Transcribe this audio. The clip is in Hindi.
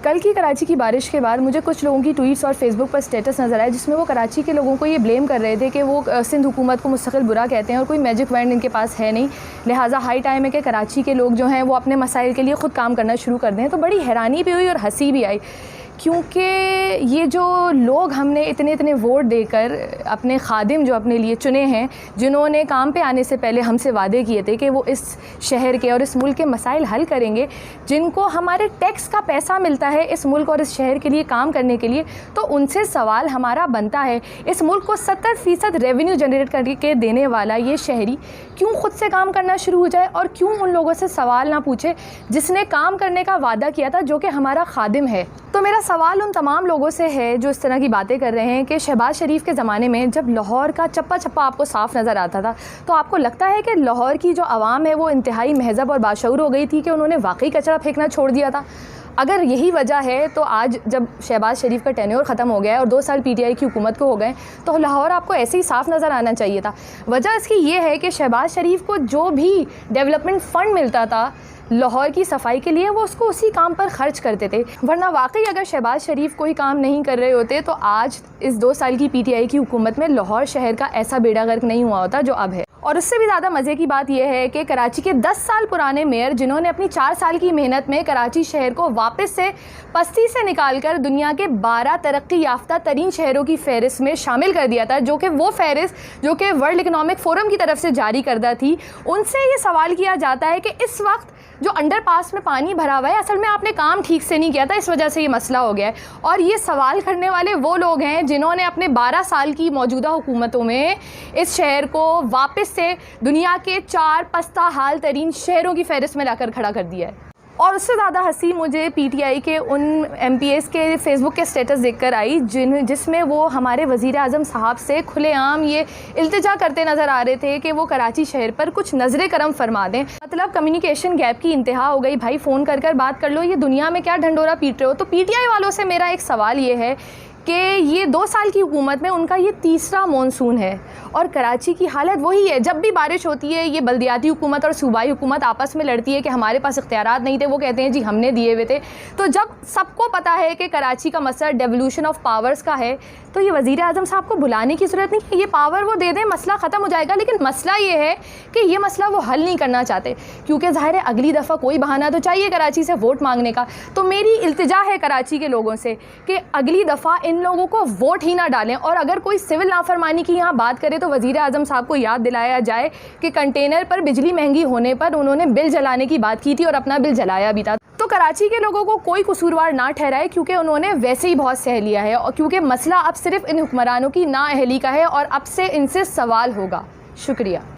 कल की कराची की बारिश के बाद मुझे कुछ लोगों की ट्वीट्स और फेसबुक पर स्टेटस नज़र आए जिसमें वो कराची के लोगों को ये ब्लेम कर रहे थे कि वो सिंध हुकूमत को मुस्तकिल बुरा कहते हैं और कोई मैजिक वैंड इनके पास है नहीं, लिहाजा हाई टाइम है कि कराची के लोग जो हैं वो अपने मसाइल के लिए ख़ुद काम करना शुरू कर दें। तो बड़ी हैरानी भी हुई और हंसी भी आई, क्योंकि ये जो लोग हमने इतने वोट देकर अपने खादिम जो अपने लिए चुने हैं, जिन्होंने काम पे आने से पहले हमसे वादे किए थे कि वो इस शहर के और इस मुल्क के मसाइल हल करेंगे, जिनको हमारे टैक्स का पैसा मिलता है इस मुल्क और इस शहर के लिए काम करने के लिए, तो उनसे सवाल हमारा बनता है, इस मुल्क को 70% रेवेन्यू जनरेट करके देने वाला ये शहरी क्यों ख़ुद से काम करना शुरू हो जाए और क्यों उन लोगों से सवाल ना पूछे जिसने काम करने का वादा किया था, जो कि हमारा खादिम है। तो मेरा सवाल उन तमाम लोगों से है जो इस तरह की बातें कर रहे हैं कि शहबाज शरीफ के ज़माने में जब लाहौर का चप्पा चप्पा आपको साफ़ नज़र आता था, तो आपको लगता है कि लाहौर की जो आवाम है वो इंतहाई महज़ब और बाशऊर हो गई थी कि उन्होंने वाकई कचरा फेंकना छोड़ दिया था? अगर यही वजह है तो आज जब शहबाज शरीफ का टेन्योर ख़त्म हो गया है और 2 साल PTI की हुकूमत को हो गए, तो लाहौर आपको ऐसे ही साफ़ नज़र आना चाहिए था। वजह इसकी ये है कि शहबाज शरीफ को जो भी डेवलपमेंट फ़ंड मिलता था लाहौर की सफाई के लिए, वो उसको उसी काम पर ख़र्च करते थे। वरना वाकई अगर शहबाज शरीफ कोई काम नहीं कर रहे होते तो आज इस 2 साल की PTI की हुकूमत में लाहौर शहर का ऐसा बेड़ा गर्क नहीं हुआ होता जो अब है। और उससे भी ज़्यादा मज़े की बात यह है कि कराची के 10 साल पुराने मेयर, जिन्होंने अपनी 4 साल की मेहनत में कराची शहर को वापस से पस्ती से निकालकर दुनिया के 12 तरक्की याफ्ता तरीन शहरों की फ़हरिस्त में शामिल कर दिया था, जो कि वो फ़हरिस्त जो कि वर्ल्ड इकनॉमिक फ़ोरम की तरफ से जारी करदा थी, उनसे ये सवाल किया जाता है कि इस वक्त जो अंडरपास में पानी भरा हुआ है, असल में आपने काम ठीक से नहीं किया था, इस वजह से ये मसला हो गया है। और ये सवाल करने वाले वो लोग हैं जिन्होंने अपने 12 साल की मौजूदा हुकूमतों में इस शहर को वापस से दुनिया के 4 पस्ता हाल तरीन शहरों की फ़हरिस्त में लाकर खड़ा कर दिया है। और उससे ज़्यादा हंसी मुझे PTI के उन MPs के फेसबुक के स्टेटस देखकर आई जिसमें वो हमारे वज़ीर आज़म साहब से खुलेआम ये इल्तिजा करते नज़र आ रहे थे कि वो कराची शहर पर कुछ नज़र करम फरमा दें। मतलब कम्युनिकेशन गैप की इंतहा हो गई, भाई फ़ोन कर बात कर लो, ये दुनिया में क्या ढंडोरा पीट रहे हो। तो PTI वालों से मेरा एक सवाल ये है कि ये 2 साल की हुकूमत में उनका ये तीसरा मानसून है और कराची की हालत वही है। जब भी बारिश होती है ये बल्दियाती हुकूमत और सूबाई हुकूमत आपस में लड़ती है कि हमारे पास इख्तियारात नहीं थे, वो कहते हैं जी हमने दिए हुए थे। तो जब सबको पता है कि कराची का मसला डेवल्यूशन ऑफ पावर्स का है, तो ये वज़ीर आज़म साहब को बुलाने की ज़रूरत नहीं है, ये पावर वो दे दें, मसला ख़त्म हो जाएगा। लेकिन मसला ये है कि ये मसला वो हल नहीं करना चाहते, क्योंकि ज़ाहिर है अगली दफ़ा कोई बहाना तो चाहिए कराची से वोट मांगने का। तो मेरी इल्तिजा है कराची के लोगों से कि अगली दफ़ा इन लोगों को वोट ही ना डालें। और अगर कोई सिविल नाफरमानी की यहाँ बात करे तो वज़ीर आज़म साहब को याद दिलाया जाए कि कंटेनर पर बिजली महंगी होने पर उन्होंने बिल जलाने की बात की थी और अपना बिल जलाया भी था। तो कराची के लोगों को कोई कसूरवार ना ठहराए, क्योंकि उन्होंने वैसे ही बहुत सह लिया है और क्योंकि मसला अब सिर्फ इन हुक्मरानों की नाअहली का है और अब से इनसे सवाल होगा। शुक्रिया।